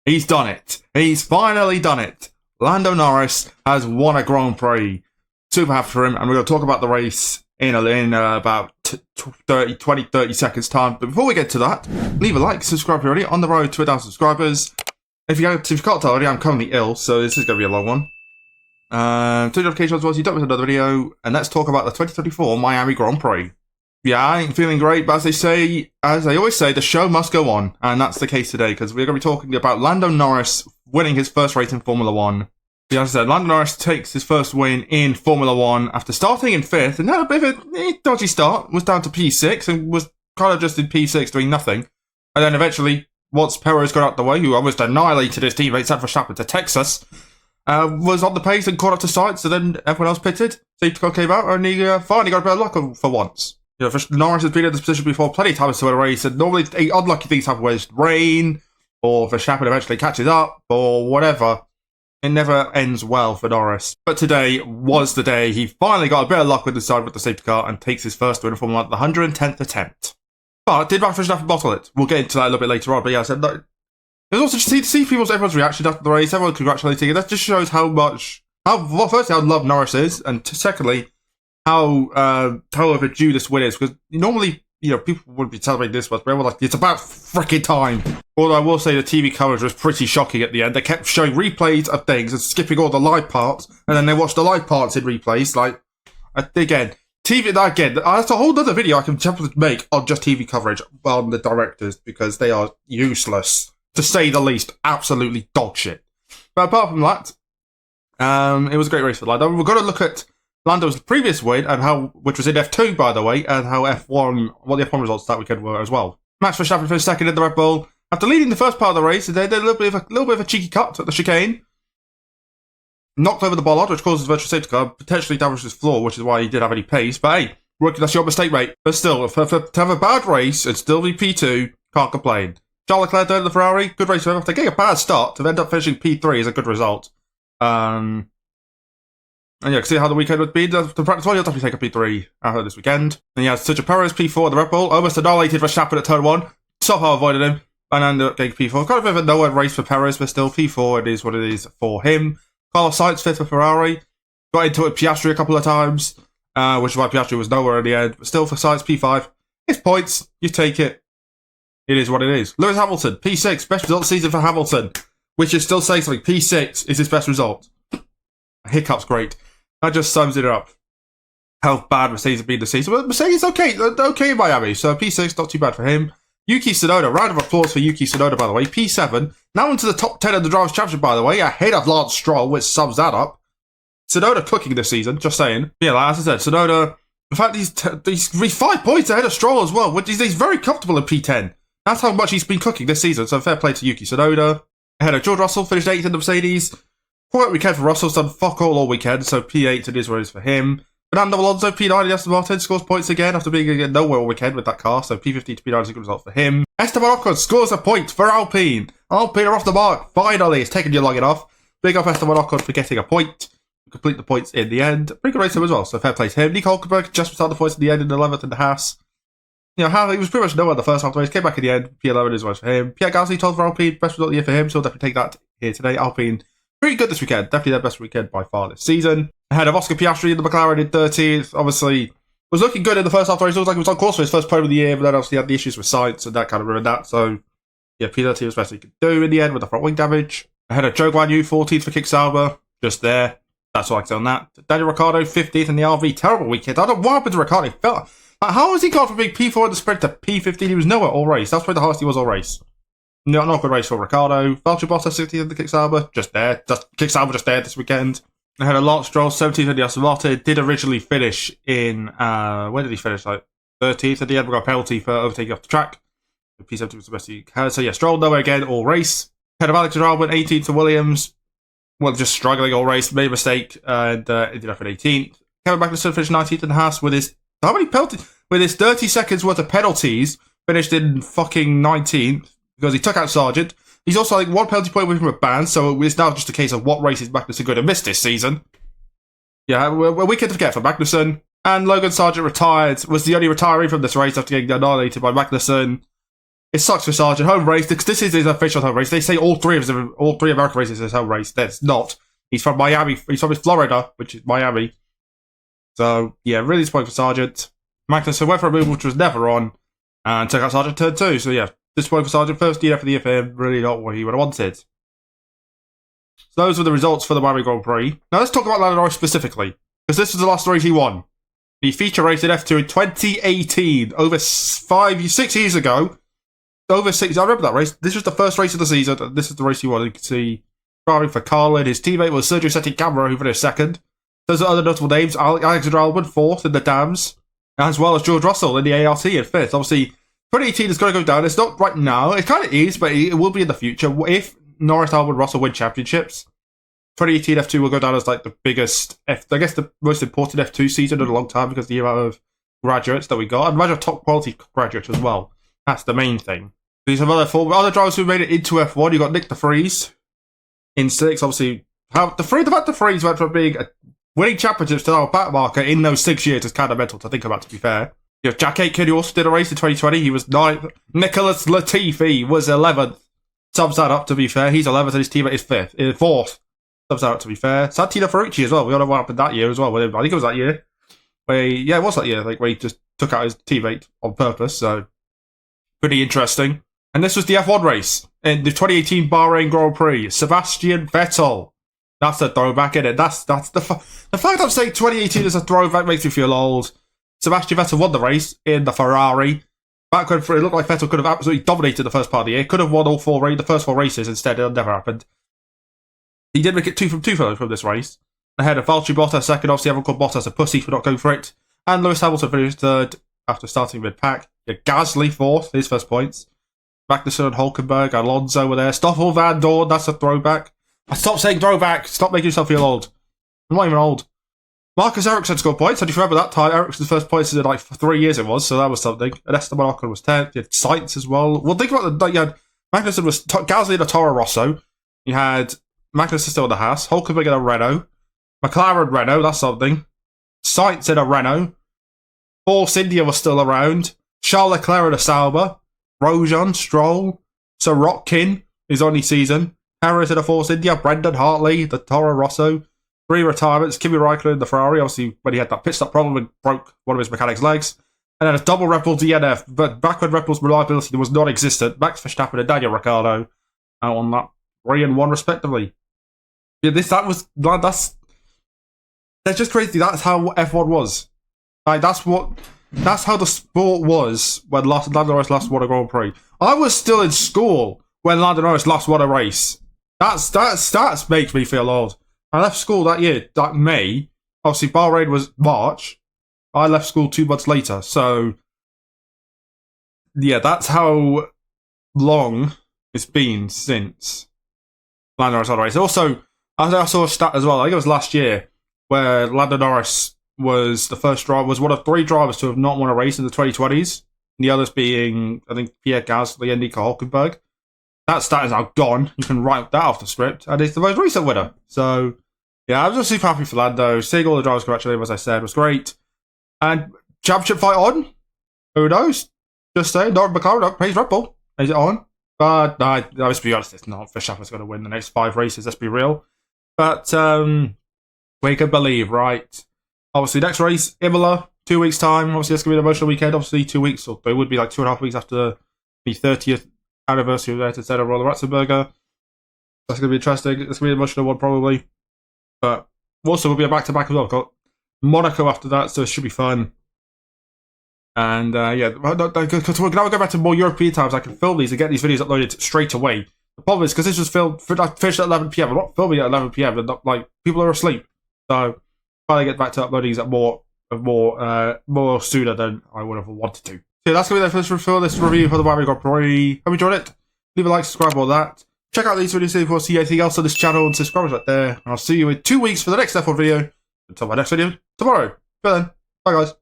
He's done it. He's finally done it. Lando Norris has won a Grand Prix. Super happy for him, and we're going to talk about the race in about 30 seconds time. But before we get to that, leave a like, subscribe already, on the road to 1,000 subscribers. If you can't tell already, I'm currently ill, so this is going to be a long one. Turn notifications as well so you don't miss another video, and let's talk about the 2024 Miami Grand Prix. Yeah, I ain't feeling great, but as they always say, the show must go on, and that's the case today, because we're going to be talking about Lando Norris winning his first race in Formula 1. Yeah, as I said, Lando Norris takes his first win in Formula 1 after starting in 5th, and had a bit of a dodgy start, was down to P6, and was kind of just in P6 doing nothing. And then eventually, once Perez got out the way, who almost annihilated his teammates at Verstappen to Texas, was on the pace and caught up to sight, so then everyone else pitted, safety car came out, and he finally got a bit of luck for once. You know, Norris has been in this position before plenty of times to win a race, and normally unlucky things happen, whether it's rain, or Verstappen eventually catches up, or whatever. It never ends well for Norris. But today was the day he finally got a bit of luck with the side with the safety car and takes his first win in Formula 1 at the 110th attempt. But did Max Verstappen bottle it? We'll get into that a little bit later on, but yeah, I said, it was also just to see everyone's reaction after the race, everyone congratulating it. That just shows firstly, how loved Norris is, and secondly, how overdue this win is, because normally, you know, people wouldn't be celebrating this much, but everyone like, it's about freaking time. Although I will say the TV coverage was pretty shocking at the end. They kept showing replays of things and skipping all the live parts, and then they watched the live parts in replays. Like, again, that's a whole other video I can make on just TV coverage on the directors, because they are useless, to say the least. Absolutely dog shit. But apart from that, it was a great race for Lando. We're going to look at Lando's previous win, which was in F2, by the way, and how what the F1 results that weekend were as well. Max Verstappen finished second in the Red Bull. After leading the first part of the race, they did a little bit of a cheeky cut at the chicane. Knocked over the bollard, which causes the virtual safety car, potentially damaged his floor, which is why he didn't have any pace. But hey, rookie, that's your mistake, mate. But still, to have a bad race and still be P2, can't complain. Charles Leclerc third in the Ferrari, good race for him. After getting a bad start, to end up finishing P3 is a good result. And yeah, see how the weekend would be. The practice one, you'll definitely take a P3 after this weekend. And yeah, Sergio Perez P4 at the Red Bull, almost annihilated Verstappen at turn 1. Somehow avoided him, and ended up getting P4. Kind of a bit of a nowhere race for Perez, but still P4, it is what it is for him. Carlos Sainz 5th for Ferrari. Got into it Piastri a couple of times, which is why Piastri was nowhere in the end. But still for Sainz P5. It's points, you take it. It is what it is. Lewis Hamilton, P6, best result season for Hamilton. Which is still saying something. P6 is his best result. Hiccup's great. That just sums it up. How bad Mercedes have been this season. Well, Mercedes okay in Miami, so P6, not too bad for him. Yuki Tsunoda, round of applause for Yuki Tsunoda, by the way. P7, now into the top 10 of the Drivers' Championship, by the way, ahead of Lance Stroll, which sums that up. Tsunoda cooking this season, just saying. Yeah, like as I said, Tsunoda, in fact, he's 5 points ahead of Stroll as well, which he's very comfortable in P10. That's how much he's been cooking this season, so fair play to Yuki Tsunoda. Ahead of George Russell, finished 8th in the Mercedes. Quiet weekend for Russell's done fuck all weekend, so P8 it is what it is for him. Fernando Alonso, P9 in Aston Martin, scores points again after being again nowhere all weekend with that car, so P15 to P9 is a good result for him. Esteban Ocon scores a point for Alpine. Alpine are off the mark, finally. It's taken you long enough. Big up Esteban Ocon for getting a point. Complete the points in the end. Pretty good race as well, so fair play to him. Nico Hulkenberg just beside the points in the end in 11th in the Haas. You know, he was pretty much nowhere in the first half of the race, came back in the end. P11 is what for him. Pierre Gasly, 12th for Alpine, best result of the year for him, so we'll definitely take that here today. Alpine, pretty good this weekend. Definitely their best weekend by far this season. Ahead of Oscar Piastri in the McLaren in 13th. Obviously, was looking good in the first half of the race. It looked like he was on course for his first podium of the year, but then obviously had the issues with Sainz, and that kind of ruined that. So, yeah, P13 was best he could do in the end with the front wing damage. Ahead of Zhou Guanyu, 14th for Kick Sauber. Just there. That's all I can say on that. Daniel Ricciardo, 15th in the RV. Terrible weekend. I don't know what happened to Ricciardo. How has he gone from being P4 in the sprint to P15? He was nowhere all race. That's where the hardest he was all race. No, not a good race for Ricciardo. Valtteri Bottas, 16th in the Kick Sauber. Just there. Kick Sauber just there this weekend. I had a Lance Stroll, 17th in the Aston Martin. Did originally finish in, where did he finish? Like 13th at the end. We got a penalty for overtaking off the track. P17 was the best he had. So yeah, Stroll nowhere again all race. Had of Alex Albon, 18th to Williams. Well, just struggling all race. Made a mistake and ended up at 18th. Kevin Magnussen finished 19th in the Haas with his, how many penalties? With his 30 seconds worth of penalties. Finished in fucking 19th because he took out Sargent. He's also like 1 penalty point away from a ban, so it's now just a case of what races Magnussen going to miss this season. Yeah, we're wicked to forget for Magnussen. And Logan Sargent retired, was the only retiree from this race after getting annihilated by Magnussen. It sucks for Sargent. Home race, because this is his official home race. They say all three American races is his home race. That's not. He's from Miami. He's from Florida, which is Miami. So, yeah, really disappointing for Sargent. Magnussen went for a move which was never on, and took out Sargent turn 2. So, yeah, disappointing for Sargent. First DNF of the year for him. Really not what he would have wanted. So, those were the results for the Miami Grand Prix. Now, let's talk about Lando Norris specifically, because this was the last race he won. He feature raced in F2 in 2018, over 6 years ago. Over 6, I remember that race. This was the first race of the season, and this is the race he won. You can see driving for Carlin. His teammate was Sergio Seti Camara, who finished second. Those are other notable names. Alexander Albon, fourth in the Dams, as well as George Russell in the ART at fifth. Obviously, 2018 is going to go down. It's not right now. It kind of is, but it will be in the future. If Norris, Albon, Russell win championships, 2018 F2 will go down as like the biggest, I guess the most important F2 season in a long time because of the amount of graduates that we got, and imagine top quality graduates as well. That's the main thing. These have other drivers who made it into F1. You got Nick de Vries in 6. Obviously, the fact de Vries went from being winning championships to our back marker in those 6 years is kind of mental to think about, to be fair. You have Jack Aitken, who also did a race in 2020. He was 9th. Nicholas Latifi was 11th. Sums that up, to be fair. He's 11th and his teammate is 4th. Sums that up, to be fair. Santino Ferrucci as well. We all know what happened that year as well with him. I think it was that year. It was that year. Where he just took out his teammate on purpose. So, pretty interesting. And this was the F1 race in the 2018 Bahrain Grand Prix. Sebastian Vettel. That's a throwback, isn't it? That's the fact I'm saying 2018 is a throwback makes me feel old. Sebastian Vettel won the race in the Ferrari. Back when it looked like Vettel could have absolutely dominated the first part of the year. Could have won the first 4 races. Instead, it never happened. He did make it 2 from 2 from this race. Ahead of Valtteri Bottas second. Obviously, everyone called Bottas a pussy for not going for it. And Lewis Hamilton finished third after starting mid-pack. Gasly fourth, his first points. Magnussen and Hulkenberg, Alonso were there. Stoffel Van Dorn, that's a throwback. I stopped saying throwback. Stop making yourself feel old. I'm not even old. Marcus Ericsson scored points. And if you remember that time, Ericsson's first points in like 3 years it was, so that was something. And Esteban Ocon was 10th. You had Sainz as well. Well, think about you had Magnussen was Gasly in a Toro Rosso. You had Magnussen still in the Haas. Hulkenberg in a Renault. McLaren Renault, that's something. Sainz in a Renault. Force India was still around. Charles Leclerc in a Sauber. Grosjean, Stroll, Sorokin, his only season. Harris in a Force India, Brendan Hartley, the Toro Rosso. 3 retirements, Kimi Räikkönen in the Ferrari, obviously when he had that pit stop problem and broke one of his mechanic's legs. And then a double Red Bull DNF, but back when Red Bull's reliability was non-existent, Max Verstappen and Daniel Ricciardo out on that 3 and 1 respectively. Yeah, that's just crazy. That's how F1 was. Like, that's how the sport was when Lando Norris last won a Grand Prix. I was still in school when Lando Norris last won a race. That makes me feel old. I left school that year, that May. Obviously, Bahrain was March. I left school 2 months later. So, yeah, that's how long it's been since Lando Norris won a race. Also, I saw a stat as well. I think it was last year where Lando Norris was one of 3 drivers to have not won a race in the 2020s. The others being, I think, Pierre Gasly and Nico Hulkenberg. That stat is now gone. You can write that off the script, and it's the most recent winner. So, yeah, I'm just super happy for Lando. Seeing all the drivers congratulate him, as I said, was great. And championship fight on? Who knows? Just saying, Norris McLaren, praise Red Bull. Is it on? But, no, let's be honest, it's not. Verstappen's going to win the next 5 races, let's be real. But, we can believe, right? Obviously, next race, Imola, 2 weeks' time. Obviously, that's going to be an emotional weekend. Obviously, 2 weeks, or it would be like 2.5 weeks after the 30th anniversary of that instead of Roller Ratzenberger. That's going to be interesting. It's going to be an emotional one, probably. But also, we'll be a back-to-back as well. We've got Monaco after that, so it should be fun. And, yeah, because we're going to go back to more European times. I can film these and get these videos uploaded straight away. The problem is, because this was finished at 11 PM, I'm not filming at 11 PM, and people are asleep. So, finally get back to uploading these at more sooner than I would have wanted to. So that's going to be the first for this review for the Miami Grand Prix. Hope you enjoyed it. Leave a like, subscribe, all that. Check out these videos if you want to see anything else on this channel, and subscribe right there. And I'll see you in 2 weeks for the next F1 video. Until my next video tomorrow. Till then, bye guys.